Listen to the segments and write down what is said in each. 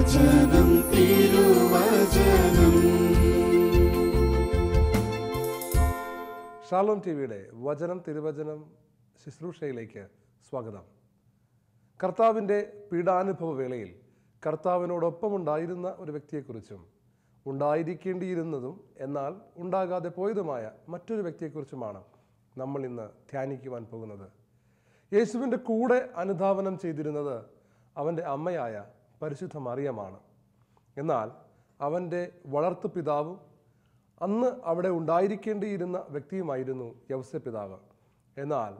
വചനം തിരുവചനം. ഷാലോം ടിവിയുടെ വചനം തിരുവചനം ശുശ്രൂഷയിലേക്ക് സ്വാഗതം. കർത്താവിൻ്റെ പീഡാനുഭവ വേളയിൽ കർത്താവിനോടൊപ്പമുണ്ടായിരുന്ന ഒരു വ്യക്തിയെക്കുറിച്ചും ഉണ്ടായിരിക്കേണ്ടിയിരുന്നതും എന്നാൽ ഉണ്ടാകാതെ പോയതുമായ മറ്റൊരു വ്യക്തിയെക്കുറിച്ചുമാണ് നമ്മൾ ഇന്ന് ധ്യാനിക്കുവാൻ പോകുന്നത്. യേശുവിൻ്റെ കൂടെ അനുധാവനം ചെയ്തിരുന്നത് അവൻ്റെ അമ്മയായ പരിശുദ്ധ മറിയമാണ്. എന്നാൽ അവൻ്റെ വളർത്തു പിതാവും അന്ന് അവിടെ ഉണ്ടായിരിക്കേണ്ടിയിരുന്ന വ്യക്തിയുമായിരുന്നു യൗസേപ്പ് പിതാവ്. എന്നാൽ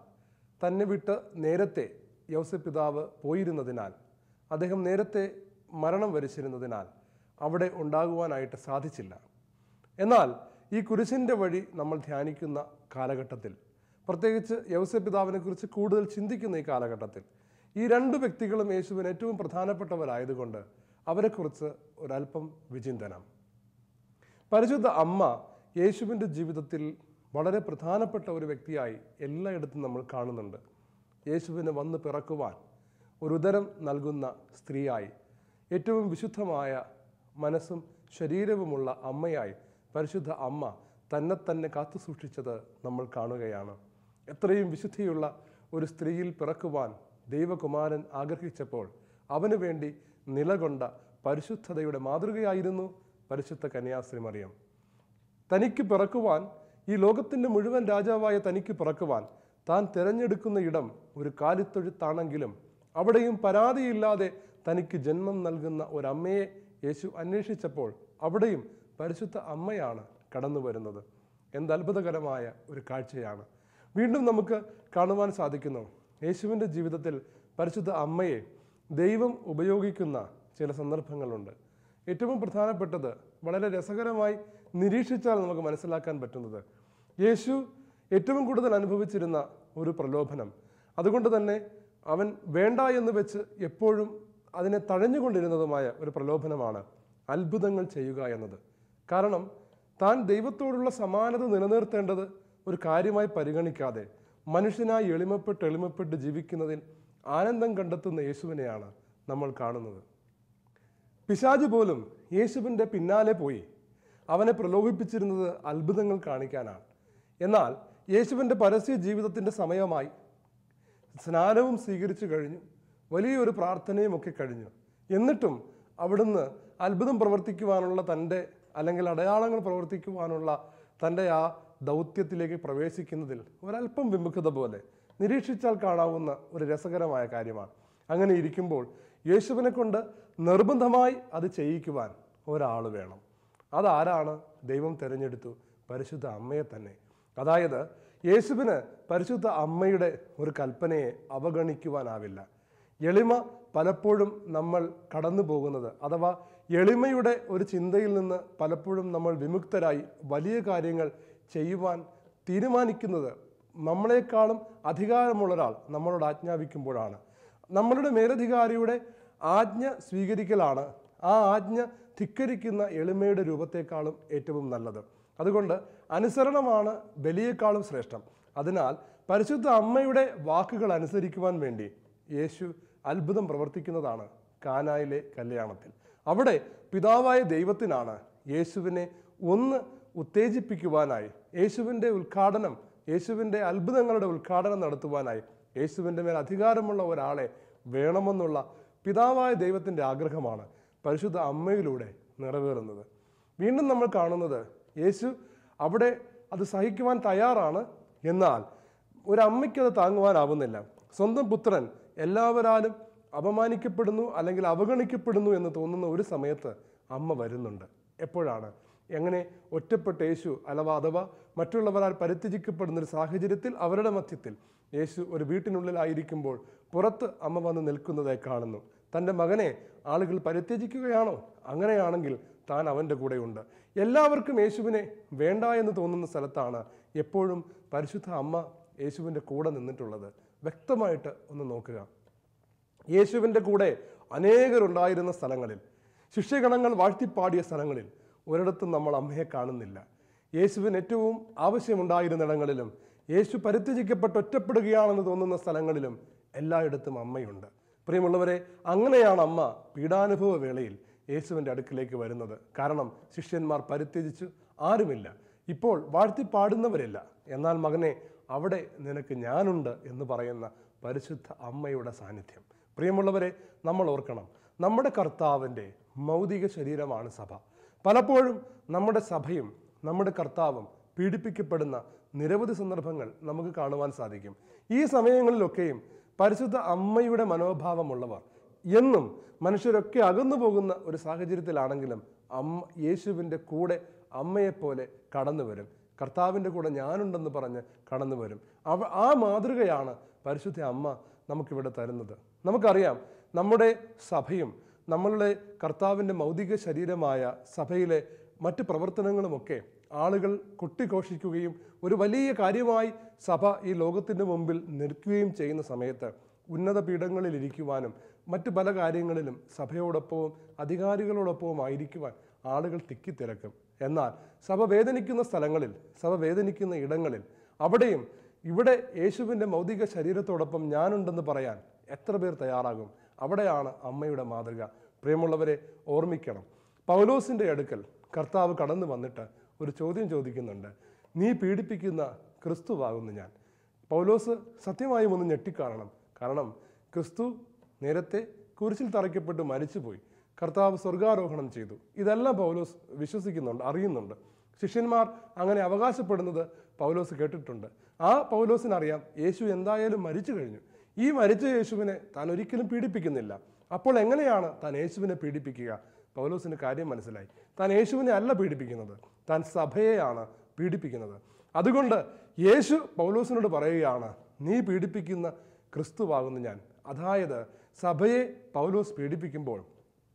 തന്നെ വിട്ട് നേരത്തെ യൗസേപ്പ് പിതാവ് പോയിരുന്നതിനാൽ, അദ്ദേഹം നേരത്തെ മരണം വരിച്ചിരുന്നതിനാൽ അവിടെ ഉണ്ടാകുവാനായിട്ട് സാധിച്ചില്ല. എന്നാൽ ഈ കുരിശിൻ്റെ വഴി നമ്മൾ ധ്യാനിക്കുന്ന കാലഘട്ടത്തിൽ, പ്രത്യേകിച്ച് യൗസേപ്പ് പിതാവിനെ കുറിച്ച് കൂടുതൽ ചിന്തിക്കുന്ന ഈ കാലഘട്ടത്തിൽ, ഈ രണ്ടു വ്യക്തികളും യേശുവിന് ഏറ്റവും പ്രധാനപ്പെട്ടവരായതുകൊണ്ട് അവരെക്കുറിച്ച് ഒരല്പം വിചിന്തനം. പരിശുദ്ധ അമ്മ യേശുവിൻ്റെ ജീവിതത്തിൽ വളരെ പ്രധാനപ്പെട്ട ഒരു വ്യക്തിയായി എല്ലായിടത്തും നമ്മൾ കാണുന്നുണ്ട്. യേശുവിന് വന്ന് പിറക്കുവാൻ ഒരു ഉദരം നൽകുന്ന സ്ത്രീയായി, ഏറ്റവും വിശുദ്ധമായ മനസ്സും ശരീരവുമുള്ള അമ്മയായി പരിശുദ്ധ അമ്മ തന്നെ കാത്തു സൂക്ഷിച്ചത് നമ്മൾ കാണുകയാണ്. എത്രയും വിശുദ്ധിയുള്ള ഒരു സ്ത്രീയിൽ പിറക്കുവാൻ ദൈവകുമാരൻ ആഗ്രഹിച്ചപ്പോൾ അവന് വേണ്ടി നിലകൊണ്ട പരിശുദ്ധതയുടെ മാതൃകയായിരുന്നു പരിശുദ്ധ കന്യാശ്രീ മറിയം. തനിക്ക് പിറക്കുവാൻ, ഈ ലോകത്തിൻ്റെ മുഴുവൻ രാജാവായ തനിക്ക് പിറക്കുവാൻ താൻ തിരഞ്ഞെടുക്കുന്ന ഇടം ഒരു കാലിത്തൊഴുത്താണെങ്കിലും അവിടെയും പരാതിയില്ലാതെ തനിക്ക് ജന്മം നൽകുന്ന ഒരമ്മയെ യേശു അന്വേഷിച്ചപ്പോൾ അവിടെയും പരിശുദ്ധ അമ്മയാണ് കടന്നു വരുന്നത്. എന്ത് അത്ഭുതകരമായ ഒരു കാഴ്ചയാണ്. വീണ്ടും നമുക്ക് കാണുവാൻ സാധിക്കുന്നു, യേശുവിൻ്റെ ജീവിതത്തിൽ പരിശുദ്ധ അമ്മയെ ദൈവം ഉപയോഗിക്കുന്ന ചില സന്ദർഭങ്ങളുണ്ട്. ഏറ്റവും പ്രധാനപ്പെട്ടത്, വളരെ രസകരമായി നിരീക്ഷിച്ചാൽ നമുക്ക് മനസ്സിലാക്കാൻ പറ്റുന്നത്, യേശു ഏറ്റവും കൂടുതൽ അനുഭവിച്ചിരുന്ന ഒരു പ്രലോഭനം, അതുകൊണ്ട് തന്നെ അവൻ വേണ്ട എന്ന് വെച്ച് എപ്പോഴും അതിനെ തഴഞ്ഞുകൊണ്ടിരുന്നതുമായ ഒരു പ്രലോഭനമാണ് അത്ഭുതങ്ങൾ ചെയ്യുക എന്നത്. കാരണം താൻ ദൈവത്തോടുള്ള സമാനത നിലനിർത്തേണ്ടത് ഒരു കാര്യമായി പരിഗണിക്കാതെ മനുഷ്യനായി എളിമപ്പെട്ട് ജീവിക്കുന്നതിൽ ആനന്ദം കണ്ടെത്തുന്ന യേശുവിനെയാണ് നമ്മൾ കാണുന്നത്. പിശാച് പോലും യേശുവിൻ്റെ പിന്നാലെ പോയി അവനെ പ്രലോഭിപ്പിച്ചിരുന്നത് അത്ഭുതങ്ങൾ കാണിക്കാനാണ്. എന്നാൽ യേശുവിൻ്റെ പരസ്യ ജീവിതത്തിൻ്റെ സമയമായി, സ്നാനവും സ്വീകരിച്ചു കഴിഞ്ഞു, വലിയൊരു പ്രാർത്ഥനയും ഒക്കെ കഴിഞ്ഞു. എന്നിട്ടും അവിടുന്ന് അത്ഭുതം പ്രവർത്തിക്കുവാനുള്ള തൻ്റെ, അല്ലെങ്കിൽ അടയാളങ്ങൾ പ്രവർത്തിക്കുവാനുള്ള തൻ്റെ ആ ദൗത്യത്തിലേക്ക് പ്രവേശിക്കുന്നതിൽ ഒരല്പം വിമുഖത പോലെ നിരീക്ഷിച്ചാൽ കാണാവുന്ന ഒരു രസകരമായ കാര്യമാണ്. അങ്ങനെ ഇരിക്കുമ്പോൾ യേശുവിനെ കൊണ്ട് നിർബന്ധമായി അത് ചെയ്യിക്കുവാൻ ഒരാൾ വേണം. അതാരാണ്? ദൈവം തിരഞ്ഞെടുത്തു പരിശുദ്ധ അമ്മയെ തന്നെ. അതായത് യേശുവിന് പരിശുദ്ധ അമ്മയുടെ ഒരു കൽപ്പനയെ അവഗണിക്കുവാനാവില്ല. എളിമ പലപ്പോഴും നമ്മൾ കടന്നു പോകുന്നത്, അഥവാ എളിമയുടെ ഒരു ചിന്തയിൽ നിന്ന് പലപ്പോഴും നമ്മൾ വിമുക്തരായി വലിയ കാര്യങ്ങൾ ചെയ്യുവാൻ തീരുമാനിക്കുന്നത് നമ്മളെക്കാളും അധികാരമുള്ള ഒരാൾ നമ്മളോട് ആജ്ഞാപിക്കുമ്പോഴാണ്. നമ്മളുടെ മേലധികാരിയുടെ ആജ്ഞ സ്വീകരിക്കലാണ് ആ ആജ്ഞ ധിക്കരിക്കുന്ന എളിമയുടെ രൂപത്തെക്കാളും ഏറ്റവും നല്ലത്. അതുകൊണ്ട് അനുസരണമാണ് ബലിയേക്കാളും ശ്രേഷ്ഠം. അതിനാൽ പരിശുദ്ധ അമ്മയുടെ വാക്കുകൾ അനുസരിക്കുവാൻ വേണ്ടി യേശു അത്ഭുതം പ്രവർത്തിക്കുന്നതാണ് കാനായിലെ കല്യാണത്തിൽ. അവിടെ പിതാവായ ദൈവത്തിനാണ് യേശുവിനെ ഒന്ന് ഉത്തേജിപ്പിക്കുവാനായി, യേശുവിൻ്റെ ഉദ്ഘാടനം, യേശുവിൻ്റെ അത്ഭുതങ്ങളുടെ ഉദ്ഘാടനം നടത്തുവാനായി യേശുവിൻ്റെ മേൽ അധികാരമുള്ള ഒരാളെ വേണമെന്നുള്ള പിതാവായ ദൈവത്തിൻ്റെ ആഗ്രഹമാണ് പരിശുദ്ധ അമ്മയിലൂടെ നിറവേറുന്നത്. വീണ്ടും നമ്മൾ കാണുന്നത്, യേശു അവിടെ അത് സഹിക്കുവാൻ തയ്യാറാണ്. എന്നാൽ ഒരമ്മയ്ക്കത് താങ്ങുവാനാവുന്നില്ല. സ്വന്തം പുത്രൻ എല്ലാവരാലും അപമാനിക്കപ്പെടുന്നു അല്ലെങ്കിൽ അവഗണിക്കപ്പെടുന്നു എന്ന് തോന്നുന്ന ഒരു സമയത്ത് അമ്മ വരുന്നുണ്ട്. എപ്പോഴാണ്? എങ്ങനെ? ഒറ്റപ്പെട്ട യേശു അഥവാ മറ്റുള്ളവരാൽ പരിത്യജിക്കപ്പെടുന്നൊരു സാഹചര്യത്തിൽ, അവരുടെ മധ്യത്തിൽ യേശു ഒരു വീട്ടിനുള്ളിലായിരിക്കുമ്പോൾ പുറത്ത് അമ്മ വന്ന് നിൽക്കുന്നതായി കാണുന്നു. തൻ്റെ മകനെ ആളുകൾ പരിത്യജിക്കുകയാണോ? അങ്ങനെയാണെങ്കിൽ താൻ അവൻ്റെ കൂടെയുണ്ട്. എല്ലാവർക്കും യേശുവിനെ വേണ്ട എന്ന് തോന്നുന്ന സ്ഥലത്താണ് എപ്പോഴും പരിശുദ്ധ അമ്മ യേശുവിൻ്റെ കൂടെ നിന്നിട്ടുള്ളത്. വ്യക്തമായിട്ട് ഒന്ന് നോക്കുക. യേശുവിൻ്റെ കൂടെ അനേകരുണ്ടായിരുന്ന സ്ഥലങ്ങളിൽ, ശിഷ്യഗണങ്ങൾ വാഴ്ത്തിപ്പാടിയ സ്ഥലങ്ങളിൽ ഒരിടത്തും നമ്മൾ അമ്മയെ കാണുന്നില്ല. യേശുവിന് ഏറ്റവും ആവശ്യമുണ്ടായിരുന്നിടങ്ങളിലും, യേശു പരിത്യജിക്കപ്പെട്ട് ഒറ്റപ്പെടുകയാണെന്ന് തോന്നുന്ന സ്ഥലങ്ങളിലും എല്ലായിടത്തും അമ്മയുണ്ട്. പ്രിയമുള്ളവരെ, അങ്ങനെയാണ് അമ്മ പീഡാനുഭവ വേളയിൽ യേശുവിൻ്റെ അടുക്കിലേക്ക് വരുന്നത്. കാരണം ശിഷ്യന്മാർ പരിത്യജിച്ചു, ആരുമില്ല. ഇപ്പോൾ വാഴ്ത്തി പാടുന്നവരില്ല. എന്നാൽ മകനെ, അവിടെ നിനക്ക് ഞാനുണ്ട് എന്ന് പറയുന്ന പരിശുദ്ധ അമ്മയുടെ സാന്നിധ്യം. പ്രിയമുള്ളവരെ, നമ്മൾ ഓർക്കണം, നമ്മുടെ കർത്താവിൻ്റെ മൗതിക ശരീരമാണ് സഭ. പലപ്പോഴും നമ്മുടെ സഭയും നമ്മുടെ കർത്താവും പീഡിപ്പിക്കപ്പെടുന്ന നിരവധി സന്ദർഭങ്ങൾ നമുക്ക് കാണുവാൻ സാധിക്കും. ഈ സമയങ്ങളിലൊക്കെയും പരിശുദ്ധ അമ്മയുടെ മനോഭാവമുള്ളവർ എന്നും മനുഷ്യരൊക്കെ അകന്നു പോകുന്ന ഒരു സാഹചര്യത്തിലാണെങ്കിലും യേശുവിൻ്റെ കൂടെ അമ്മയെപ്പോലെ കടന്നു വരും. കർത്താവിൻ്റെ കൂടെ ഞാനുണ്ടെന്ന് പറഞ്ഞ് കടന്നു വരും. ആ മാതൃകയാണ് പരിശുദ്ധ അമ്മ നമുക്കിവിടെ തരുന്നത്. നമുക്കറിയാം, നമ്മുടെ സഭയും നമ്മളുടെ കർത്താവിൻ്റെ മൗതിക ശരീരമായ സഭയിലെ മറ്റ് പ്രവർത്തനങ്ങളുമൊക്കെ ആളുകൾ കൊട്ടിഘോഷിക്കുകയും ഒരു വലിയ കാര്യമായി സഭ ഈ ലോകത്തിൻ്റെ മുമ്പിൽ നിൽക്കുകയും ചെയ്യുന്ന സമയത്ത് ഉന്നത പീഠങ്ങളിൽ ഇരിക്കുവാനും മറ്റ് പല കാര്യങ്ങളിലും സഭയോടൊപ്പവും അധികാരികളോടൊപ്പവും ആയിരിക്കുവാൻ ആളുകൾ തിക്കിത്തിരക്കും. എന്നാൽ സഭ വേദനിക്കുന്ന സ്ഥലങ്ങളിൽ, സഭ വേദനിക്കുന്ന ഇടങ്ങളിൽ, അവിടെയും ഇവിടെ യേശുവിൻ്റെ മൗതിക ശരീരത്തോടൊപ്പം ഞാനുണ്ടെന്ന് പറയാൻ എത്ര പേർ തയ്യാറാകും? അവിടെയാണ് അമ്മയുടെ മാതൃക. പ്രിയമുള്ളവരെ, ഓർമ്മിക്കണം, പൗലോസിൻ്റെ അടുക്കൽ കർത്താവ് കടന്നു വന്നിട്ട് ഒരു ചോദ്യം ചോദിക്കുന്നുണ്ട്. നീ പീഡിപ്പിക്കുന്ന ക്രിസ്തുവാകുന്നു ഞാൻ. പൗലോസ് സത്യമായും ഒന്ന് ഞെട്ടിക്കാണണം. കാരണം ക്രിസ്തു നേരത്തെ കുരിശിൽ തറയ്ക്കപ്പെട്ട് മരിച്ചുപോയി. കർത്താവ് സ്വർഗാരോഹണം ചെയ്തു. ഇതെല്ലാം പൗലോസ് വിശ്വസിക്കുന്നുണ്ട്, അറിയുന്നുണ്ട്. ശിഷ്യന്മാർ അങ്ങനെ അവകാശപ്പെടുന്നത് പൗലോസ് കേട്ടിട്ടുണ്ട്. ആ പൗലോസിനറിയാം യേശു എന്തായാലും മരിച്ചു കഴിഞ്ഞു. ഈ മരിച്ച യേശുവിനെ താൻ ഒരിക്കലും പീഡിപ്പിക്കുന്നില്ല. അപ്പോൾ എങ്ങനെയാണ് താൻ യേശുവിനെ പീഡിപ്പിക്കുക? പൗലോസിന് കാര്യം മനസ്സിലായി. താൻ യേശുവിനെ അല്ല പീഡിപ്പിക്കുന്നത്, താൻ സഭയെയാണ് പീഡിപ്പിക്കുന്നത്. അതുകൊണ്ട് യേശു പൗലോസിനോട് പറയുകയാണ്, നീ പീഡിപ്പിക്കുന്ന ക്രിസ്തുവാകുന്നു ഞാൻ. അതായത് സഭയെ പൗലോസ് പീഡിപ്പിക്കുമ്പോൾ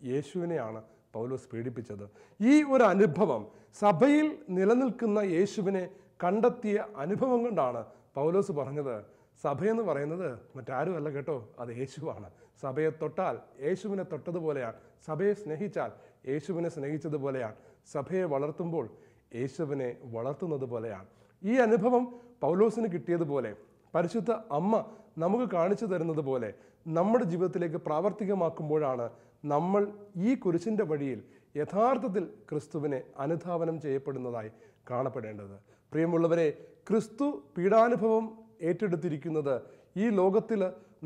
യേശുവിനെയാണ് പൗലോസ് പീഡിപ്പിച്ചത്. ഈ ഒരു അനുഭവം, സഭയിൽ നിലനിൽക്കുന്ന യേശുവിനെ കണ്ടെത്തിയ അനുഭവം കൊണ്ടാണ് പൗലോസ് പറഞ്ഞത്, സഭയെന്ന് പറയുന്നത് മറ്റാരുമല്ല കേട്ടോ, അത് യേശുവാണ്. സഭയെ തൊട്ടാൽ യേശുവിനെ തൊട്ടതുപോലെയാണ്. സഭയെ സ്നേഹിച്ചാൽ യേശുവിനെ സ്നേഹിച്ചതുപോലെയാണ്. സഭയെ വളർത്തുമ്പോൾ യേശുവിനെ വളർത്തുന്നത് പോലെയാണ്. ഈ അനുഭവം പൗലോസിന് കിട്ടിയതുപോലെ പരിശുദ്ധ അമ്മ നമുക്ക് കാണിച്ചു തരുന്നത് പോലെ നമ്മുടെ ജീവിതത്തിലേക്ക് പ്രാവർത്തികമാക്കുമ്പോഴാണ് നമ്മൾ ഈ കുരിശിൻ്റെ വഴിയിൽ യഥാർത്ഥത്തിൽ ക്രിസ്തുവിനെ അനുധാവനം ചെയ്യപ്പെടുന്നതായി കാണപ്പെടേണ്ടത്. പ്രിയമുള്ളവരെ, ക്രിസ്തു പീഡാനുഭവം ഏറ്റെടുത്തിരിക്കുന്നത് ഈ ലോകത്തിൽ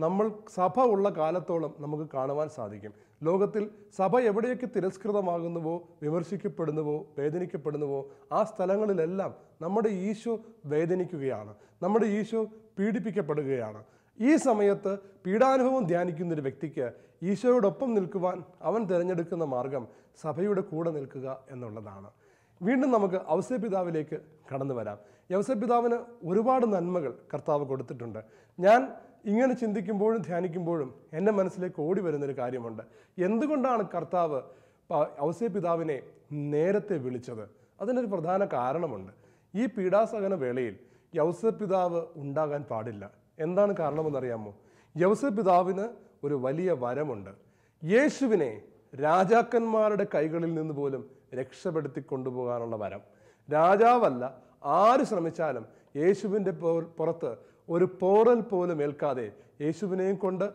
നമ്മൾ സഭ ഉള്ള കാലത്തോളം നമുക്ക് കാണുവാൻ സാധിക്കും. ലോകത്തിൽ സഭ എവിടെയൊക്കെ തിരസ്കൃതമാകുന്നുവോ, വിമർശിക്കപ്പെടുന്നുവോ, വേദനിക്കപ്പെടുന്നുവോ, ആ സ്ഥലങ്ങളിലെല്ലാം നമ്മുടെ ഈശോ വേദനിക്കുകയാണ്, നമ്മുടെ ഈശോ പീഡിപ്പിക്കപ്പെടുകയാണ്. ഈ സമയത്ത് പീഡാനുഭവം ധ്യാനിക്കുന്നൊരു വ്യക്തിക്ക് ഈശോയോടൊപ്പം നിൽക്കുവാൻ അവൻ തിരഞ്ഞെടുക്കുന്ന മാർഗം സഭയുടെ കൂടെ നിൽക്കുക എന്നുള്ളതാണ്. വീണ്ടും നമുക്ക് ഔസേപ്പിതാവിലേക്ക് കടന്നു വരാം. ഔസേപ്പിതാവിന് ഒരുപാട് നന്മകൾ കർത്താവ് കൊടുത്തിട്ടുണ്ട്. ഞാൻ ഇങ്ങനെ ചിന്തിക്കുമ്പോഴും ധ്യാനിക്കുമ്പോഴും എൻ്റെ മനസ്സിലേക്ക് ഓടി വരുന്നൊരു കാര്യമുണ്ട്. എന്തുകൊണ്ടാണ് കർത്താവ് ഔസേപ്പിതാവിനെ നേരത്തെ വിളിച്ചത്? അതിനൊരു പ്രധാന കാരണമുണ്ട്. ഈ പീഡാസഹന വേളയിൽ ഔസേപ്പിതാവ് ഉണ്ടാകാൻ പാടില്ല. എന്താണ് കാരണമെന്നറിയാമോ? ഔസേപ്പിതാവിന് ഒരു വലിയ വരമുണ്ട്. യേശുവിനെ രാജാക്കന്മാരുടെ കൈകളിൽ നിന്ന് പോലും രക്ഷപ്പെടുത്തി കൊണ്ടുപോകാനുള്ള വരം. രാജാവല്ല, ആര് ശ്രമിച്ചാലും യേശുവിൻ്റെ പുറത്ത് ഒരു പോറൽ പോലും ഏൽക്കാതെ യേശുവിനെയും കൊണ്ട്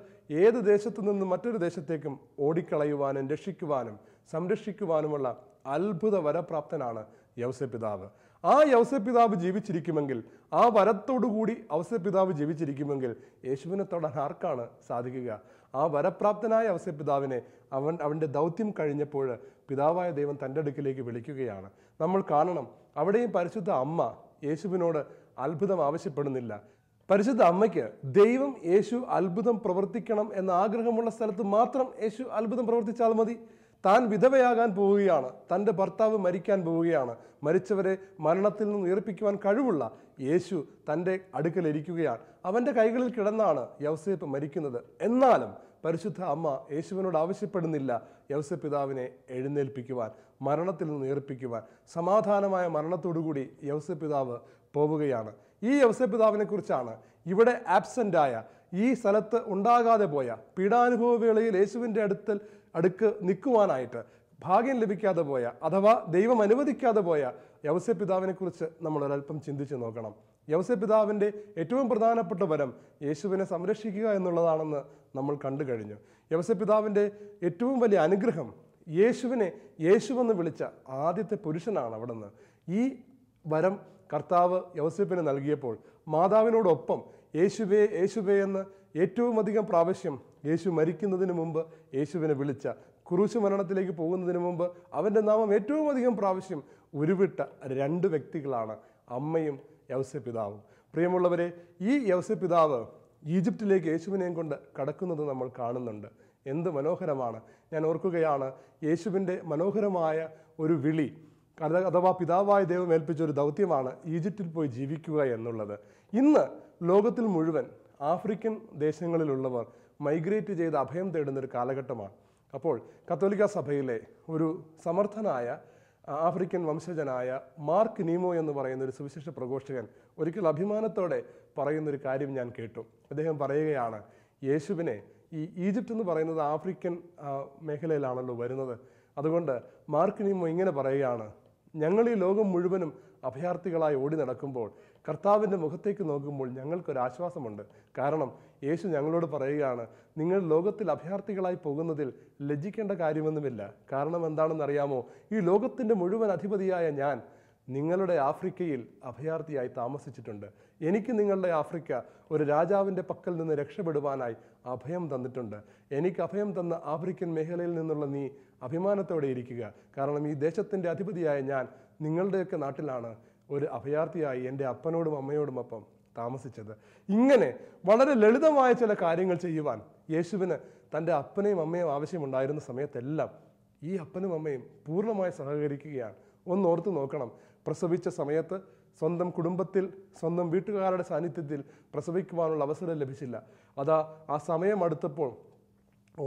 ഏത് ദേശത്തു നിന്നും മറ്റൊരു ദേശത്തേക്കും ഓടിക്കളയുവാനും രക്ഷിക്കുവാനും സംരക്ഷിക്കുവാനുമുള്ള അത്ഭുത വരപ്രാപ്തനാണ് ഔസേപ്പിതാവ്. ആ ഔസേപ്പിതാവ് ജീവിച്ചിരിക്കുമെങ്കിൽ, ആ വരത്തോടുകൂടി ഔസേപ്പിതാവ് ജീവിച്ചിരിക്കുമെങ്കിൽ യേശുവിനെ തൊടാൻ ആർക്കാണ് സാധിക്കുക? ആ വരപ്രാപ്തനായ ഔസേപ്പിതാവിനെ അവൻ്റെ ദൗത്യം കഴിഞ്ഞപ്പോൾ പിതാവായ ദൈവം തൻ്റെ അടുക്കിലേക്ക് വിളിക്കുകയാണ്. നമ്മൾ കാണണം, അവിടെയും പരിശുദ്ധ അമ്മ യേശുവിനോട് അത്ഭുതം ആവശ്യപ്പെടുന്നില്ല. പരിശുദ്ധ അമ്മയ്ക്ക് ദൈവം യേശു അത്ഭുതം പ്രവർത്തിക്കണം എന്ന ആഗ്രഹമുള്ള സ്ഥലത്ത് മാത്രം യേശു അത്ഭുതം പ്രവർത്തിച്ചാൽ മതി. താൻ വിധവയാകാൻ പോവുകയാണ്, തൻ്റെ ഭർത്താവ് മരിക്കാൻ പോവുകയാണ്, മരിച്ചവരെ മരണത്തിൽ നിന്ന് ഉയർപ്പിക്കുവാൻ കഴിവുള്ള യേശു തൻ്റെ അടുക്കലിരിക്കുകയാണ്. അവൻ്റെ കൈകളിൽ കിടന്നാണ് യൗസേപ്പ് മരിക്കുന്നത്. എന്നാലും പരിശുദ്ധ അമ്മ യേശുവിനോട് ആവശ്യപ്പെടുന്നില്ല യൗസേപ്പിതാവിനെ എഴുന്നേൽപ്പിക്കുവാൻ, മരണത്തിൽ നിന്ന് ഉയർപ്പിക്കുവാൻ. സമാധാനമായ മരണത്തോടുകൂടി യൗസേപ്പിതാവ് പോവുകയാണ്. ഈ യൗസേപ്പിതാവിനെ കുറിച്ചാണ് ഇവിടെ ആബ്സെൻ്റായ, ഈ സ്ഥലത്ത് ഉണ്ടാകാതെ പോയ, പീഡാനുഭവ വേളയിൽ യേശുവിൻ്റെ അടുക്ക് നിൽക്കുവാനായിട്ട് ഭാഗ്യം ലഭിക്കാതെ പോയ, അഥവാ ദൈവം അനുവദിക്കാതെ പോയ യൗസേപ്പിതാവിനെ കുറിച്ച് നമ്മൾ ഒരല്പം ചിന്തിച്ച് നോക്കണം. യൗസേപ്പിതാവിൻ്റെ ഏറ്റവും പ്രധാനപ്പെട്ട വരം യേശുവിനെ സംരക്ഷിക്കുക എന്നുള്ളതാണെന്ന് നമ്മൾ കണ്ടു കഴിഞ്ഞു. യൗസേപ്പിതാവിൻ്റെ ഏറ്റവും വലിയ അനുഗ്രഹം യേശുവിനെ യേശുവെന്ന് വിളിച്ച ആദ്യത്തെ പുരുഷനാണ് അവിടുന്ന്. ഈ വരം കർത്താവ് യൗസേപ്പിന് നൽകിയപ്പോൾ മാതാവിനോടൊപ്പം യേശുവേ യേശുവേ എന്ന് ഏറ്റവും അധികം പ്രാവശ്യം യേശു മരിക്കുന്നതിന് മുമ്പ് യേശുവിനെ വിളിച്ച, ക്രൂശ് മരണത്തിലേക്ക് പോകുന്നതിന് മുമ്പ് അവൻ്റെ നാമം ഏറ്റവും അധികം പ്രാവശ്യം ഉരുവിട്ട 2 വ്യക്തികളാണ് അമ്മയും യൗസേപ്പിതാവും. പ്രിയമുള്ളവരെ, ഈ യൗസേപ്പിതാവ് ഈജിപ്തിലേക്ക് യേശുവിനെയും കൊണ്ട് കടക്കുന്നത് നമ്മൾ കാണുന്നുണ്ട്. എന്ത് മനോഹരമാണ്! ഞാൻ ഓർക്കുകയാണ്, യേശുവിൻ്റെ മനോഹരമായ ഒരു വിളി, അഥവാ പിതാവായ ദൈവം ഏൽപ്പിച്ച ഒരു ദൗത്യമാണ് ഈജിപ്തിൽ പോയി ജീവിക്കുക എന്നുള്ളത്. ഇന്ന് ലോകത്തിൽ മുഴുവൻ ആഫ്രിക്കൻ ദേശങ്ങളിലുള്ളവർ മൈഗ്രേറ്റ് ചെയ്ത് അഭയം തേടുന്നൊരു കാലഘട്ടമാണ്. അപ്പോൾ കത്തോലിക്ക സഭയിലെ ഒരു സമർത്ഥനായ ആഫ്രിക്കൻ വംശജനായ മാർക്ക് നീമോ എന്ന് പറയുന്ന ഒരു സുവിശേഷ പ്രഘോഷകൻ ഒരിക്കൽ അഭിമാനത്തോടെ പറയുന്നൊരു കാര്യം ഞാൻ കേട്ടു. അദ്ദേഹം പറയുകയാണ്, യേശുവിനെ ഈ ഈജിപ്റ്റ് എന്ന് പറയുന്നത് ആഫ്രിക്കൻ മേഖലയിലാണല്ലോ വരുന്നത്. അതുകൊണ്ട് മാർക്ക് നീമോ ഇങ്ങനെ പറയുകയാണ്, ഞങ്ങൾ ഈ ലോകം മുഴുവനും അഭയാർത്ഥികളായി ഓടി നടക്കുമ്പോൾ കർത്താവിൻ്റെ മുഖത്തേക്ക് നോക്കുമ്പോൾ ഞങ്ങൾക്കൊരാശ്വാസമുണ്ട്. കാരണം യേശു ഞങ്ങളോട് പറയുകയാണ്, നിങ്ങൾ ലോകത്തിൽ അഭയാർത്ഥികളായി പോകുന്നതിൽ ലജ്ജിക്കേണ്ട കാര്യമൊന്നുമില്ല. കാരണം എന്താണെന്നറിയാമോ? ഈ ലോകത്തിൻ്റെ മുഴുവൻ അധിപതിയായ ഞാൻ നിങ്ങളുടെ ആഫ്രിക്കയിൽ അഭയാർത്ഥിയായി താമസിച്ചിട്ടുണ്ട്. എനിക്ക് നിങ്ങളുടെ ആഫ്രിക്ക ഒരു രാജാവിൻ്റെ പക്കൽ നിന്ന് രക്ഷപ്പെടുവാനായി അഭയം തന്നിട്ടുണ്ട്. എനിക്ക് അഭയം തന്ന ആഫ്രിക്കൻ മേഖലയിൽ നിന്നുള്ള നീ അഭിമാനത്തോടെ ഇരിക്കുക. കാരണം ഈ ദേശത്തിൻ്റെ അധിപതിയായ ഞാൻ നിങ്ങളുടെയൊക്കെ നാട്ടിലാണ് ഒരു അഭയാർത്ഥിയായി എൻ്റെ അപ്പനോടും അമ്മയോടുമൊപ്പം താമസിച്ചത്. ഇങ്ങനെ വളരെ ലളിതമായ ചില കാര്യങ്ങൾ ചെയ്യുവാൻ യേശുവിന് തൻ്റെ അപ്പനെയും അമ്മയും ആവശ്യമുണ്ടായിരുന്ന സമയത്തെല്ലാം ഈ അപ്പനും അമ്മയും പൂർണ്ണമായി സഹകരിക്കുകയാണ്. ഒന്ന് ഓർത്ത് നോക്കണം, പ്രസവിച്ച സമയത്ത് സ്വന്തം കുടുംബത്തിൽ സ്വന്തം വീട്ടുകാരുടെ സാന്നിധ്യത്തിൽ പ്രസവിക്കുവാനുള്ള അവസരം ലഭിച്ചില്ല. അതാ ആ സമയം അടുത്തപ്പോൾ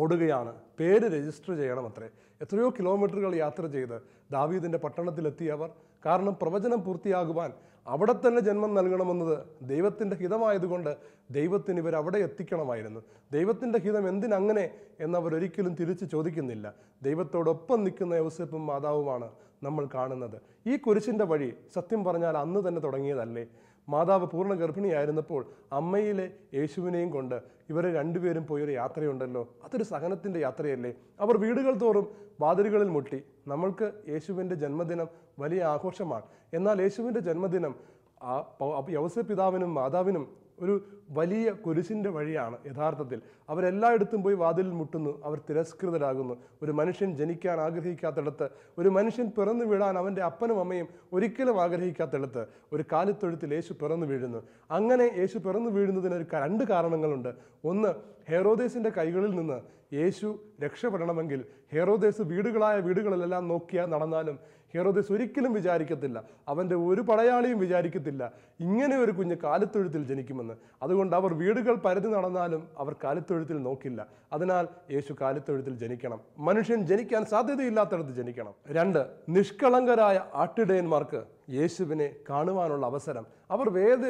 ഓടുകയാണ്, പേര് രജിസ്റ്റർ ചെയ്യണമത്രേ. എത്രയോ കിലോമീറ്ററുകൾ യാത്ര ചെയ്ത് ദാവീദിൻ്റെ പട്ടണത്തിലെത്തിയവർ, കാരണം പ്രവചനം പൂർത്തിയാകുവാൻ അവിടെ തന്നെ ജന്മം നൽകണമെന്നത് ദൈവത്തിൻ്റെ ഹിതമായതുകൊണ്ട് ദൈവത്തിന് ഇവർ അവിടെ എത്തിക്കണമായിരുന്നു. ദൈവത്തിൻ്റെ ഹിതം എന്തിനങ്ങനെ എന്നവരൊരിക്കലും തിരിച്ചു ചോദിക്കുന്നില്ല. ദൈവത്തോടൊപ്പം നിൽക്കുന്ന യൗസേപ്പും മാതാവുമാണ് നമ്മൾ കാണുന്നത്. ഈ കുരിശിൻ്റെ വഴി സത്യം പറഞ്ഞാൽ അന്ന് തന്നെ തുടങ്ങിയതല്ലേ? മാതാവ് പൂർണ്ണ ഗർഭിണിയായിരുന്നപ്പോൾ അമ്മയിലെ യേശുവിനെയും കൊണ്ട് ഇവരെ 2 പേരും പോയൊരു യാത്രയുണ്ടല്ലോ, അതൊരു സഹനത്തിൻ്റെ യാത്രയല്ലേ? അവർ വീടുകൾ തോറും വാതിലുകളിൽ മുട്ടി. നമ്മൾക്ക് യേശുവിൻ്റെ ജന്മദിനം വലിയ ആഘോഷമാണ്. എന്നാൽ യേശുവിൻ്റെ ജന്മദിനം യൗസേപ്പ് പിതാവിനും മാതാവിനും ഒരു വലിയ കുരിശിൻ്റെ വഴിയാണ്. യഥാർത്ഥത്തിൽ അവരെല്ലായിടത്തും പോയി വാതിലിൽ മുട്ടുന്നു, അവർ തിരസ്കൃതരാകുന്നു. ഒരു മനുഷ്യൻ ജനിക്കാൻ ആഗ്രഹിക്കാത്തിടത്ത്, ഒരു മനുഷ്യൻ പിറന്നു വീഴാൻ അവൻ്റെ അപ്പനും അമ്മയും ഒരിക്കലും ആഗ്രഹിക്കാത്തിടത്ത് ഒരു കാലിത്തൊഴുത്തിൽ യേശു പിറന്നു വീഴുന്നു. അങ്ങനെ യേശു പിറന്നു വീഴുന്നതിന് 2 കാരണങ്ങളുണ്ട്. ഒന്ന്, ഹെറോദേസിൻ്റെ കൈകളിൽ നിന്ന് യേശു രക്ഷപ്പെടണമെങ്കിൽ ഹെറോദേസ് വീടുകളിലെല്ലാം നോക്കിയാൽ നടന്നാലും ഹെറോദേസ് ഒരിക്കലും വിചാരിക്കത്തില്ല, അവൻ്റെ ഒരു പടയാളിയും വിചാരിക്കത്തില്ല ഇങ്ങനെ ഒരു കുഞ്ഞ് കാലിത്തൊഴുത്തിൽ ജനിക്കുമെന്ന്. അതുകൊണ്ട് അവർ വീടുകൾ പരതി നടന്നാലും അവർ കാലിത്തൊഴുത്തിൽ നോക്കില്ല. അതിനാൽ യേശു കാലിത്തൊഴുത്തിൽ ജനിക്കണം. മനുഷ്യൻ ജനിക്കാൻ സാധ്യതയില്ലാത്തടത്ത് ജനിക്കണം. 2, നിഷ്കളങ്കരായ ആട്ടിടയന്മാർക്ക് യേശുവിനെ കാണുവാനുള്ള അവസരം. അവർ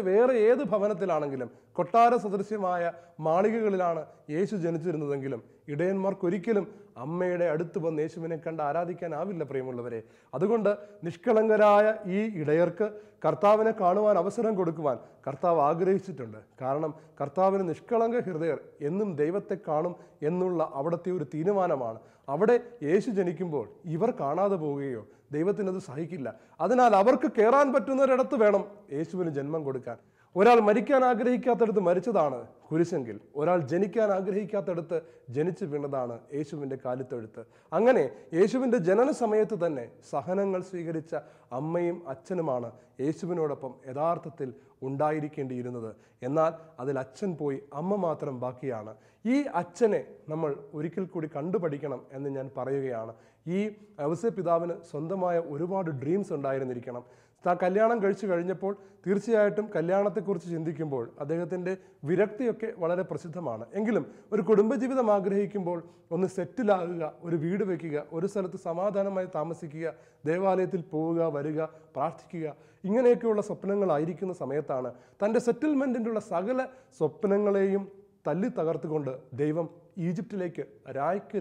വേറെ ഏത് ഭവനത്തിലാണെങ്കിലും, കൊട്ടാര സദൃശ്യമായ മാളികകളിലാണ് യേശു ജനിച്ചിരുന്നതെങ്കിലും ഇടയന്മാർക്കൊരിക്കലും അമ്മയുടെ അടുത്ത് വന്ന് യേശുവിനെ കണ്ട് ആരാധിക്കാനാവില്ല പ്രിയമുള്ളവരെ. അതുകൊണ്ട് നിഷ്കളങ്കരായ ഈ ഇടയർക്ക് കർത്താവിനെ കാണുവാൻ അവസരം കൊടുക്കുവാൻ കർത്താവ് ആഗ്രഹിച്ചിട്ടുണ്ട്. കാരണം കർത്താവിന് നിഷ്കളങ്ക ഹൃദയർ എന്നും ദൈവത്തെ കാണും എന്നുള്ള അവിടുത്തെ ഒരു തീരുമാനമാണ്. അവിടെ യേശു ജനിക്കുമ്പോൾ ഇവർ കാണാതെ പോവുകയോ ദൈവത്തിനത് സഹിക്കില്ല. അതിനാൽ അവർക്ക് കയറാൻ പറ്റുന്നൊരിടത്ത് വേണം യേശുവിന് ജന്മം കൊടുക്കാൻ. ഒരാൾ മരിക്കാൻ ആഗ്രഹിക്കാത്തടത്ത് മരിച്ചതാണ് കുരിശെങ്കിൽ, ഒരാൾ ജനിക്കാൻ ആഗ്രഹിക്കാത്തടത്ത് ജനിച്ചു വീണതാണ് യേശുവിൻ്റെ കാലിത്തൊഴുത്ത്. അങ്ങനെ യേശുവിൻ്റെ ജനന സമയത്ത് തന്നെ സഹനങ്ങൾ സ്വീകരിച്ച അമ്മയും അച്ഛനുമാണ് യേശുവിനോടൊപ്പം യഥാർത്ഥത്തിൽ ഉണ്ടായിരിക്കേണ്ടിയിരുന്നത്. എന്നാൽ അതിൽ അച്ഛൻ പോയി അമ്മ മാത്രം ബാക്കിയാണ്. ഈ അച്ഛനെ നമ്മൾ ഒരിക്കൽ കൂടി കണ്ടുപഠിക്കണം എന്ന് ഞാൻ പറയുകയാണ്. ഈ യൗസേപ്പ് പിതാവിന് സ്വന്തമായ ഒരുപാട് ഡ്രീംസ് ഉണ്ടായിരുന്നിരിക്കണം. താൻ കല്യാണം കഴിച്ചു കഴിഞ്ഞപ്പോൾ തീർച്ചയായിട്ടും കല്യാണത്തെക്കുറിച്ച് ചിന്തിക്കുമ്പോൾ അദ്ദേഹത്തിൻ്റെ വിരക്തിയൊക്കെ വളരെ പ്രസിദ്ധമാണ്. എങ്കിലും ഒരു കുടുംബജീവിതം ആഗ്രഹിക്കുമ്പോൾ ഒന്ന് സെറ്റിലാകുക, ഒരു വീട് വയ്ക്കുക, ഒരു സ്ഥലത്ത് സമാധാനമായി താമസിക്കുക, ദേവാലയത്തിൽ പോവുക, വരിക, പ്രാർത്ഥിക്കുക, ഇങ്ങനെയൊക്കെയുള്ള സ്വപ്നങ്ങളായിരിക്കുന്ന സമയത്താണ് തൻ്റെ സെറ്റിൽമെൻറ്റിനുള്ള സകല സ്വപ്നങ്ങളെയും തല്ലി തകർത്തുകൊണ്ട് ദൈവം ഈജിപ്തിലേക്ക്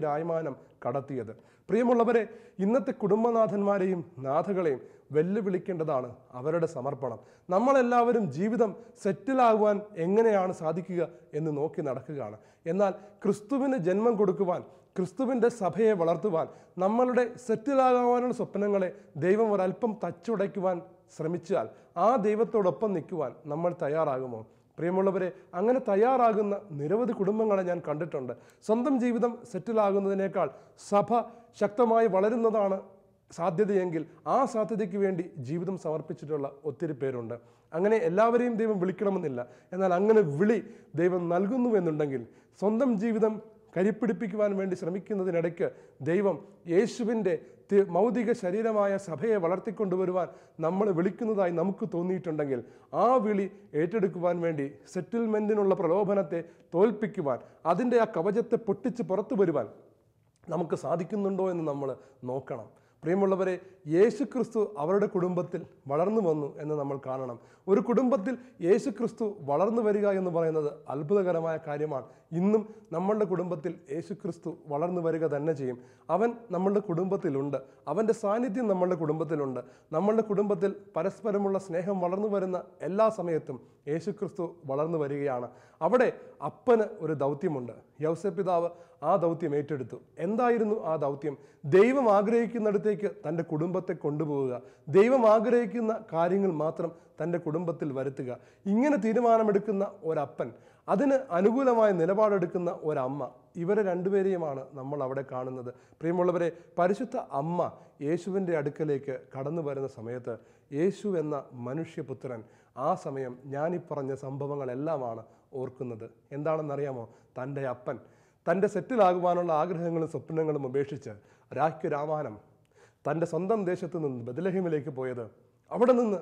രായ്മാനം കടത്തിയത്. പ്രിയമുള്ളവരെ, ഇന്നത്തെ കുടുംബനാഥന്മാരെയും നാഥകളെയും വെല്ലുവിളിക്കേണ്ടതാണ് അവരുടെ സമർപ്പണം. നമ്മളെല്ലാവരും ജീവിതം സെറ്റിലാകുവാൻ എങ്ങനെയാണ് സാധിക്കുക എന്ന് നോക്കി നടക്കുകയാണ്. എന്നാൽ ക്രിസ്തുവിന് ജന്മം കൊടുക്കുവാൻ, ക്രിസ്തുവിൻ്റെ സഭയെ വളർത്തുവാൻ, നമ്മളുടെ സെറ്റിലാകാനുള്ള സ്വപ്നങ്ങളെ ദൈവം ഒരല്പം തച്ചുടയ്ക്കുവാൻ ശ്രമിച്ചാൽ ആ ദൈവത്തോടൊപ്പം നിൽക്കുവാൻ നമ്മൾ തയ്യാറാകുമോ? പ്രിയമുള്ളവരെ, അങ്ങനെ തയ്യാറാകുന്ന നിരവധി കുടുംബങ്ങളെ ഞാൻ കണ്ടിട്ടുണ്ട്. സ്വന്തം ജീവിതം സെറ്റിലാകുന്നതിനേക്കാൾ സഭ ശക്തമായി വളരുന്നതാണ് സാധ്യതയെങ്കിൽ ആ സാധ്യതയ്ക്ക് വേണ്ടി ജീവിതം സമർപ്പിച്ചിട്ടുള്ള ഒത്തിരി പേരുണ്ട്. അങ്ങനെ എല്ലാവരെയും ദൈവം വിളിക്കണമെന്നില്ല. എന്നാൽ അങ്ങനെ വിളി ദൈവം നൽകുന്നുവെന്നുണ്ടെങ്കിൽ സ്വന്തം ജീവിതം കരിപ്പിടിപ്പിക്കുവാൻ വേണ്ടി ശ്രമിക്കുന്നതിനിടയ്ക്ക് ദൈവം യേശുവിൻ്റെ മൗതിക ശരീരമായ സഭയെ വളർത്തിക്കൊണ്ടുവരുവാൻ നമ്മൾ വിളിക്കുന്നതായി നമുക്ക് തോന്നിയിട്ടുണ്ടെങ്കിൽ ആ വിളി ഏറ്റെടുക്കുവാൻ വേണ്ടി സെറ്റിൽമെൻറ്റിനുള്ള പ്രലോഭനത്തെ തോൽപ്പിക്കുവാൻ, അതിൻ്റെ ആ കവചത്തെ പൊട്ടിച്ച് പുറത്തു വരുവാൻ നമുക്ക് സാധിക്കുന്നുണ്ടോ എന്ന് നമ്മൾ നോക്കണം. പ്രിയമുള്ളവരെ, യേശുക്രിസ്തു അവരുടെ കുടുംബത്തിൽ വളർന്നു വന്നു എന്ന് നമ്മൾ കാണണം. ഒരു കുടുംബത്തിൽ യേശുക്രിസ്തു വളർന്നു വരിക എന്ന് പറയുന്നത് അത്ഭുതകരമായ കാര്യമാണ്. ഇന്നും നമ്മളുടെ കുടുംബത്തിൽ യേശുക്രിസ്തു വളർന്നു വരിക തന്നെ ചെയ്യും. അവൻ നമ്മളുടെ കുടുംബത്തിലുണ്ട്. അവൻ്റെ സാന്നിധ്യം നമ്മളുടെ കുടുംബത്തിലുണ്ട്. നമ്മളുടെ കുടുംബത്തിൽ പരസ്പരമുള്ള സ്നേഹം വളർന്നു വരുന്ന എല്ലാ സമയത്തും യേശുക്രിസ്തു വളർന്നു വരികയാണ്. അവിടെ അപ്പന് ഒരു ദൗത്യമുണ്ട്. യൗസേപ്പ് പിതാവ് ആ ദൗത്യം ഏറ്റെടുത്തു. എന്തായിരുന്നു ആ ദൗത്യം? ദൈവം ആഗ്രഹിക്കുന്നിടത്തേക്ക് തൻ്റെ കുടുംബത്തെ കൊണ്ടുപോവുക, ദൈവം ആഗ്രഹിക്കുന്ന കാര്യങ്ങൾ മാത്രം തൻ്റെ കുടുംബത്തിൽ വരുത്തുക. ഇങ്ങനെ തീരുമാനമെടുക്കുന്ന ഒരപ്പൻ, അതിന് അനുകൂലമായ നിലപാടെടുക്കുന്ന ഒരമ്മ, ഇവരെ രണ്ടുപേരെയുമാണ് നമ്മൾ അവിടെ കാണുന്നത്. പ്രിയമുള്ളവരെ, പരിശുദ്ധ അമ്മ യേശുവിൻ്റെ അടുക്കലേക്ക് കടന്നു വരുന്ന സമയത്ത് യേശു എന്ന മനുഷ്യപുത്രൻ ആ സമയം ഞാനീ പറഞ്ഞ സംഭവങ്ങളെല്ലാമാണ് ഓർക്കുന്നത്. എന്താണെന്നറിയാമോ? തൻ്റെ അപ്പൻ തൻ്റെ സെറ്റിലാകുവാനുള്ള ആഗ്രഹങ്ങളും സ്വപ്നങ്ങളും ഉപേക്ഷിച്ച് രാമാനം തൻ്റെ സ്വന്തം ദേശത്ത് നിന്ന് ബെത്ലഹേമിലേക്ക് പോയത്, അവിടെ നിന്ന്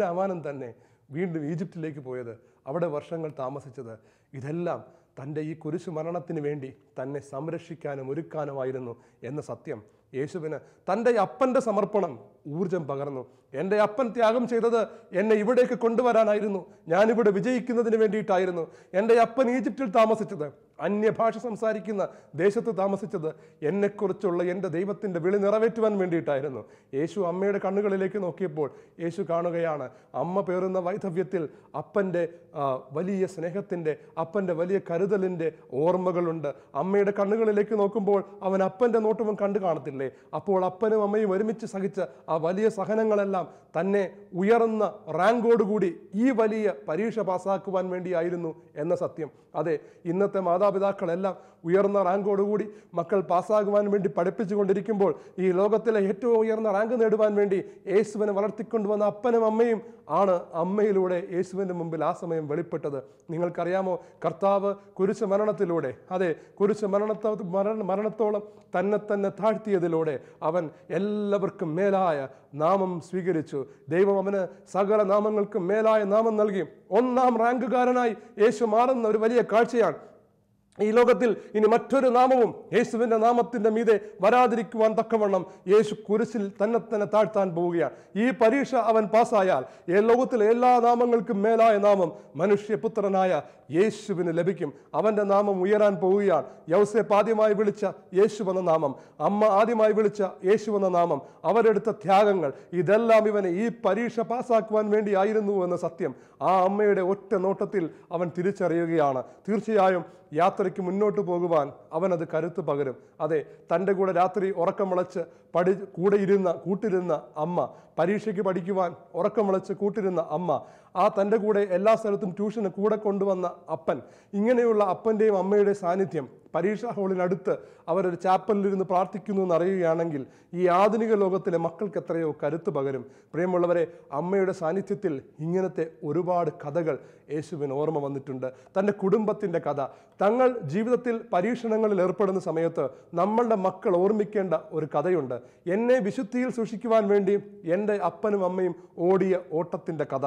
രാമാനം തന്നെ വീണ്ടും ഈജിപ്തിലേക്ക് പോയത്, അവിടെ വർഷങ്ങൾ താമസിച്ചത്, ഇതെല്ലാം തൻ്റെ ഈ കുരിശു മരണത്തിന് വേണ്ടി തന്നെ സംരക്ഷിക്കാനും ഒരുക്കാനുമായിരുന്നു എന്ന സത്യം യേശുവിന് തൻ്റെ അപ്പൻ്റെ സമർപ്പണം ഊർജം പകർന്നു. എൻ്റെ അപ്പൻ ത്യാഗം ചെയ്തത് എന്നെ ഇവിടേക്ക് കൊണ്ടുവരാനായിരുന്നു, ഞാനിവിടെ വിജയിക്കുന്നതിന് വേണ്ടിയിട്ടായിരുന്നു. എൻ്റെ അപ്പൻ ഈജിപ്തിൽ താമസിച്ചത്, അന്യഭാഷ സംസാരിക്കുന്ന ദേശത്ത് താമസിച്ചത് എന്നെക്കുറിച്ചുള്ള എൻ്റെ ദൈവത്തിൻ്റെ വിളി നിറവേറ്റുവാൻ വേണ്ടിയിട്ടായിരുന്നു. യേശു അമ്മയുടെ കണ്ണുകളിലേക്ക് നോക്കിയപ്പോൾ യേശു കാണുകയാണ്, അമ്മ പേറുന്ന വൈധവ്യത്തിൽ അപ്പൻ്റെ വലിയ സ്നേഹത്തിൻ്റെ, അപ്പൻ്റെ വലിയ കരുതലിൻ്റെ ഓർമ്മകളുണ്ട്. അമ്മയുടെ കണ്ണുകളിലേക്ക് നോക്കുമ്പോൾ അവൻ അപ്പൻ്റെ നോട്ടവും കണ്ടു കാണത്തില്ലേ? അപ്പോൾ അപ്പനും അമ്മയും ഒരുമിച്ച് സഹിച്ച ആ വലിയ സഹനങ്ങളെല്ലാം തന്നെ ഉയർന്ന റാങ്കോടുകൂടി ഈ വലിയ പരീക്ഷ പാസ്സാക്കുവാൻ വേണ്ടിയായിരുന്നു എന്ന സത്യം. അതെ, ഇന്നത്തെ മാതാപിതാക്കളെല്ലാം ഉയർന്ന റാങ്കോടുകൂടി മക്കൾ പാസ്സാകുവാൻ വേണ്ടി പഠിപ്പിച്ചു കൊണ്ടിരിക്കുമ്പോൾ ഈ ലോകത്തിലെ ഏറ്റവും ഉയർന്ന റാങ്ക് നേടുവാൻ വേണ്ടി യേശുവിനെ വളർത്തിക്കൊണ്ടുവന്ന അപ്പനും അമ്മയും ആണ് അമ്മയിലൂടെ യേശുവിൻ്റെ മുമ്പിൽ ആ സമയം വെളിപ്പെട്ടത്. നിങ്ങൾക്കറിയാമോ, കർത്താവ് കുരിശ് മരണത്തിലൂടെ, അതെ, കുരിശ് മരണത്തോളം തന്നെ താഴ്ത്തിയതിലൂടെ അവൻ എല്ലാവർക്കും മേലായ നാമം സ്വീകരിച്ചു. ദൈവം അവന് സകല നാമങ്ങൾക്കും മേലായ നാമം നൽകി. ഒന്നാം റാങ്കുകാരനായി യേശു മാറുന്ന ഒരു വലിയ കാഴ്ചയാണ് ഈ ലോകത്തിൽ. ഇനി മറ്റൊരു നാമവും യേശുവിൻ്റെ നാമത്തിൻ്റെ മീതെ വരാതിരിക്കുവാൻ തക്കവണ്ണം യേശു കുരിശിൽ തന്നെ താഴ്ത്താൻ പോവുകയാണ്. ഈ പരീക്ഷ അവൻ പാസ്സായാൽ ലോകത്തിലെ എല്ലാ നാമങ്ങൾക്കും മേലായ നാമം മനുഷ്യപുത്രനായ യേശുവിന് ലഭിക്കും. അവൻ്റെ നാമം ഉയരാൻ പോവുകയാണ്. യൗസേപ്പ് ആദ്യമായി വിളിച്ച യേശു എന്ന നാമം, അമ്മ ആദ്യമായി വിളിച്ച യേശു എന്ന നാമം, അവരെടുത്ത ത്യാഗങ്ങൾ, ഇതെല്ലാം ഇവനെ ഈ പരീക്ഷ പാസ്സാക്കുവാൻ വേണ്ടിയായിരുന്നു എന്ന സത്യം ആ അമ്മയുടെ ഒറ്റ നോട്ടത്തിൽ അവൻ തിരിച്ചറിയുകയാണ്. തീർച്ചയായും യാത്രയ്ക്ക് മുന്നോട്ട് പോകുവാൻ അവനത് കരുത്ത് പകരും. അതെ, തൻ്റെ കൂടെ രാത്രി ഉറക്കമിളച്ച് കൂട്ടിരുന്ന അമ്മ, പരീക്ഷയ്ക്ക് പഠിക്കുവാൻ ഉറക്കമിളച്ച് കൂട്ടിരുന്ന അമ്മ, ആ തൻ്റെ കൂടെ എല്ലാ സ്ഥലത്തും ട്യൂഷന് കൂടെ കൊണ്ടുവന്ന അപ്പൻ, ഇങ്ങനെയുള്ള അപ്പൻ്റെയും അമ്മയുടെയും സാന്നിധ്യം പരീക്ഷാ ഹാളിനടുത്ത് അവരൊരു ചാപ്പലിലിരുന്ന് പ്രാർത്ഥിക്കുന്നു എന്നറിയുകയാണെങ്കിൽ ഈ ആധുനിക ലോകത്തിലെ മക്കൾക്ക് എത്രയോ കരുത്ത് പകരും. പ്രിയമുള്ളവരെ, അമ്മയുടെ സാന്നിധ്യത്തിൽ ഇങ്ങനത്തെ ഒരുപാട് കഥകൾ യേശുവിന് ഓർമ്മ വന്നിട്ടുണ്ട്. തൻ്റെ കുടുംബത്തിൻ്റെ കഥ, തങ്ങൾ ജീവിതത്തിൽ പരീക്ഷണങ്ങളിൽ ഏർപ്പെടുന്ന സമയത്ത് നമ്മളുടെ മക്കൾ ഓർമ്മിക്കേണ്ട ഒരു കഥയുണ്ട്. എന്നെ വിശുദ്ധിയിൽ സൂക്ഷിക്കുവാൻ വേണ്ടി എൻ്റെ അപ്പനും അമ്മയും ഓടിയ ഓട്ടത്തിൻ്റെ കഥ,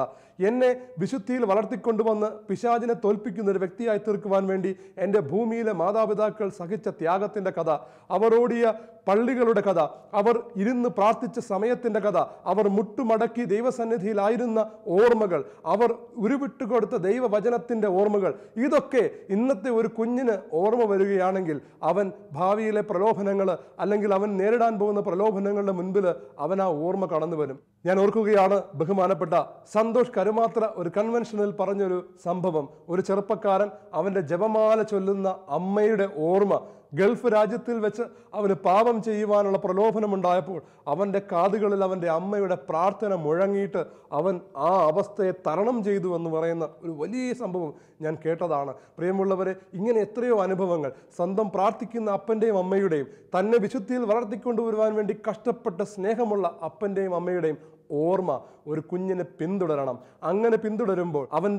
എന്നെ വിശുദ്ധിയിൽ വളർത്തിക്കൊണ്ടുവന്ന് പിശാചിനെ തോൽപ്പിക്കുന്ന ഒരു വ്യക്തിയായി തീർക്കുവാൻ വേണ്ടി എൻ്റെ ഭൂമിയിലെ മാതാപിതാക്കൾ മാതാപിതാക്കൾ സഹിച്ച ത്യാഗത്തിൻ്റെ കഥ, അവർ ഓടിയ പള്ളികളുടെ കഥ, അവർ ഇരുന്ന് പ്രാർത്ഥിച്ച സമയത്തിൻ്റെ കഥ, അവർ മുട്ടുമടക്കി ദൈവസന്നിധിയിലായിരുന്ന ഓർമ്മകൾ, അവർ ഉരുവിട്ടുകൊടുത്ത ദൈവവചനത്തിൻ്റെ ഓർമ്മകൾ, ഇതൊക്കെ ഇന്നത്തെ ഒരു കുഞ്ഞിന് ഓർമ്മ വരികയാണെങ്കിൽ അവൻ ഭാവിയിലെ പ്രലോഭനങ്ങൾ അല്ലെങ്കിൽ അവൻ നേരിടാൻ പോകുന്ന പ്രലോഭനങ്ങളുടെ മുൻപിൽ അവൻ ആ ഓർമ്മ കടന്നു വരും. ഞാൻ ഓർക്കുകയാണ് ബഹുമാനപ്പെട്ട സന്തോഷ് കരുമാത്ര ഒരു കൺവെൻഷനിൽ പറഞ്ഞൊരു സംഭവം. ഒരു ചെറുപ്പക്കാരൻ അവൻ്റെ ജപമാല ചൊല്ലുന്ന അമ്മയുടെ ഓർമ്മ, ഗൾഫ് രാജ്യത്തിൽ വെച്ച് അവന് പാപം ചെയ്യുവാനുള്ള പ്രലോഭനമുണ്ടായപ്പോൾ അവൻ്റെ കാതുകളിൽ അവൻ്റെ അമ്മയുടെ പ്രാർത്ഥന മുഴങ്ങിയിട്ട് അവൻ ആ അവസ്ഥയെ തരണം ചെയ്തു എന്ന് പറയുന്ന ഒരു വലിയ സംഭവം ഞാൻ കേട്ടതാണ്. പ്രിയമുള്ളവരെ, ഇങ്ങനെ എത്രയോ അനുഭവങ്ങൾ സ്വന്തം പ്രാർത്ഥിക്കുന്ന അപ്പൻ്റെയും അമ്മയുടെയും, തന്നെ വിശുദ്ധിയിൽ വളർത്തിക്കൊണ്ടുവരുവാൻ വേണ്ടി കഷ്ടപ്പെട്ട സ്നേഹമുള്ള അപ്പൻ്റെയും അമ്മയുടെയും ഓർമ്മ ഒരു കുഞ്ഞിനെ പിന്തുടരണം. അങ്ങനെ പിന്തുടരുമ്പോൾ അവൻ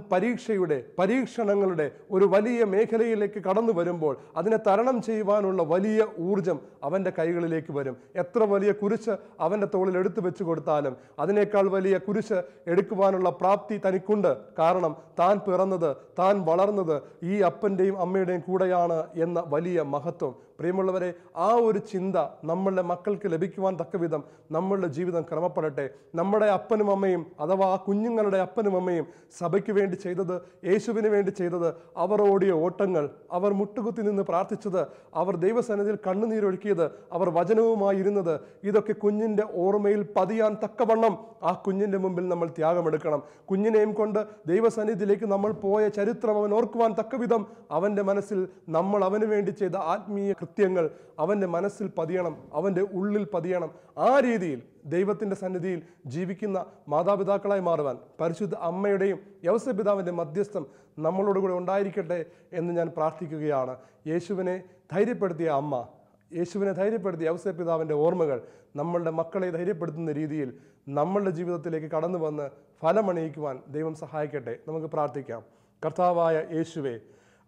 പരീക്ഷണങ്ങളുടെ ഒരു വലിയ മേഖലയിലേക്ക് കടന്നു വരുമ്പോൾ അതിനെ തരണം ചെയ്യുവാനുള്ള വലിയ ഊർജം അവൻ്റെ കൈകളിലേക്ക് വരും. എത്ര വലിയ കുരിശ് അവൻ്റെ തോളിൽ എടുത്തു വെച്ച് കൊടുത്താലും അതിനേക്കാൾ വലിയ കുരിശ് എടുക്കുവാനുള്ള പ്രാപ്തി തനിക്കുണ്ട്. കാരണം താൻ പിറന്നത്, താൻ വളർന്നത് ഈ അപ്പൻ്റെയും അമ്മയുടെയും കൂടെയാണ് എന്ന വലിയ മഹത്വം. പ്രിയമുള്ളവരെ, ആ ഒരു ചിന്ത നമ്മളുടെ മക്കൾക്ക് ലഭിക്കുവാൻ തക്കവിധം നമ്മളുടെ ജീവിതം ക്രമപ്പെടട്ടെ. നമ്മുടെ അപ്പനും അമ്മയും അഥവാ ആ കുഞ്ഞുങ്ങളുടെ അപ്പനും അമ്മയും സഭയ്ക്ക് വേണ്ടി ചെയ്തത്, യേശുവിന് വേണ്ടി ചെയ്തത്, അവർ ഓടിയ ഓട്ടങ്ങൾ, അവർ മുട്ടുകുത്തി നിന്ന് പ്രാർത്ഥിച്ചത്, അവർ ദൈവസന്നിധിയിൽ കണ്ണുനീരൊഴുക്കിയത്, അവർ വചനവുമായി ഇരുന്നത്, ഇതൊക്കെ കുഞ്ഞിൻ്റെ ഓർമ്മയിൽ പതിയാൻ തക്കവണ്ണം ആ കുഞ്ഞിൻ്റെ മുമ്പിൽ നമ്മൾ ത്യാഗമെടുക്കണം. കുഞ്ഞിനെയും കൊണ്ട് ദൈവസന്നിധിയിലേക്ക് നമ്മൾ പോയ ചരിത്രം അവൻ ഓർക്കുവാൻ തക്കവിധം അവൻ്റെ മനസ്സിൽ നമ്മൾ അവന് വേണ്ടി ചെയ്ത ആത്മീയ കൃത്യങ്ങൾ അവൻ്റെ മനസ്സിൽ പതിയണം, അവൻ്റെ ഉള്ളിൽ പതിയണം. ആ രീതിയിൽ ദൈവത്തിൻ്റെ സന്നിധിയിൽ ജീവിക്കുന്ന മാതാപിതാക്കളായി മാറുവാൻ പരിശുദ്ധ അമ്മയുടെയും യൗസപിതാവിൻ്റെ മധ്യസ്ഥം നമ്മളോടുകൂടെ ഉണ്ടായിരിക്കട്ടെ എന്ന് ഞാൻ പ്രാർത്ഥിക്കുകയാണ്. യേശുവിനെ ധൈര്യപ്പെടുത്തിയ അമ്മ, യേശുവിനെ ധൈര്യപ്പെടുത്തിയ യൗസപിതാവിൻ്റെ ഓർമ്മകൾ നമ്മളുടെ മക്കളെ ധൈര്യപ്പെടുത്തുന്ന രീതിയിൽ നമ്മളുടെ ജീവിതത്തിലേക്ക് കടന്നു വന്ന് ഫലമണിയിക്കുവാൻ ദൈവം സഹായിക്കട്ടെ. നമുക്ക് പ്രാർത്ഥിക്കാം. കർത്താവായ യേശുവേ,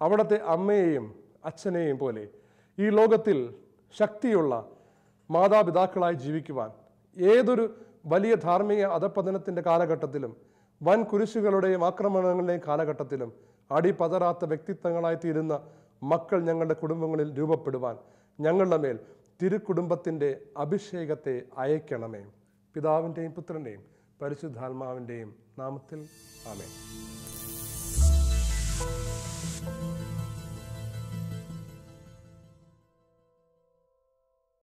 അവിടുത്തെ അമ്മയെയും അച്ഛനെയും പോലെ ഈ ലോകത്തിൽ ശക്തിയുള്ള മാതാപിതാക്കളായി ജീവിക്കുവാൻ ഏതൊരു വലിയ ധാർമ്മിക അധപ്പതനത്തിൻ്റെ കാലഘട്ടത്തിലും വൻ കുരിശുകളുടെയും ആക്രമണങ്ങളുടെയും കാലഘട്ടത്തിലും അടിപതറാത്ത വ്യക്തിത്വങ്ങളായി തീരുന്ന മക്കൾ ഞങ്ങളുടെ കുടുംബങ്ങളിൽ രൂപപ്പെടുവാൻ ഞങ്ങളുടെ മേൽ തിരുക്കുടുംബത്തിൻ്റെ അഭിഷേകത്തെ അയക്കണമേ. പിതാവിൻ്റെയും പുത്രൻ്റെയും പരിശുദ്ധാത്മാവിൻ്റെയും നാമത്തിൽ ആമേൻ.